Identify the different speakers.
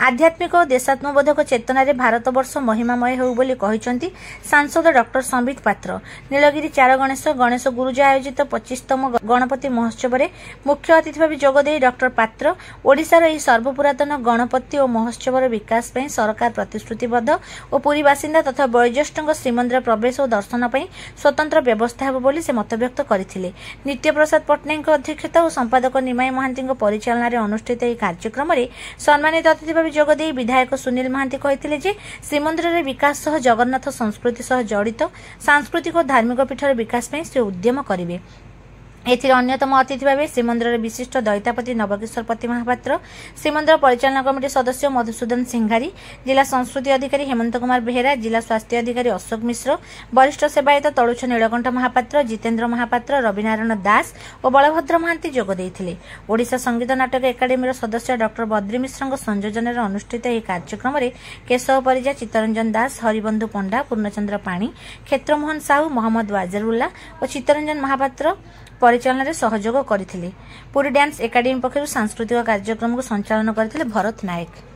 Speaker 1: आध्यात्मिक और देशात्मबोधक चेतना रे भारतवर्ष महिमामय हो बोली कहिसंती सांसद डॉक्टर संबित पात्र। नीलगिरी 4 गणेश गुरुजी आयोजित 25तम गणपति महोत्सव रे मुख्य अतिथि भाव जोगदे डॉक्टर पात्र ओडिशार एही सर्वपुरातन गणपति और महोत्सवर विकास पई सरकार प्रतिश्रुतिबद्ध और पुरी बासिंदा तथा वयोज्येष्ठଙ୍କ श्रीमंदिर प्रवेश और दर्शन पई स्वतंत्र व्यवस्था हेबो बोली से मतव्यक्त करथिले। नित्य प्रसाद पट्टनायक अध्यक्षता और संपादक निमाई महांती परिचालना रे अनुष्ठित एही कार्यक्रम रे सम्मानित अतिथि भाव जोगदे विधायक सुनील महांती कहिथिले जे श्रीमंदिर रे विकास सह जगन्नाथ संस्कृति सह जड़ित सांस्कृतिक और धार्मिक पीठर विकास पई से उद्यम करिवे। एथिर अन्यतम अतिथि भाव श्रीमंदिर विशिष्ट दैतापति नवकिशोर पति महापात्र, श्रीमंदिर परिचालना कमिटी सदस्य मधुसूदन सिंघारी, जिला संस्कृति अधिकारी हेमंत कुमार बेहेरा, जिला स्वास्थ्य अधिकारी अशोक मिश्र, वरिष्ठ सेवायत तलुछ नीलकंठ महापात्र, जितेन्द्र महापात्र, रविनारायण दास और बलभद्र महांती जोग देइथिले। ओडिशा संगीत नाटक एकाडेमी सदस्य डॉक्टर बद्री मिश्र संयोजन अनुष्ठित यह कार्यक्रम में केशव परिजा, चित्तरंजन दास, हरिबंधु पंडा, पूर्णचंद्र पाणी, क्षेत्रमोहन साहू, मोहम्मद वाजरुल्ला और चित्तरंजन महापात्र परिचालन रे सहयोग करथिले। पुरी डांस एकाडेमी पक्षरु सांस्कृतिक कार्यक्रम को संचालन करथिले भरत नायक।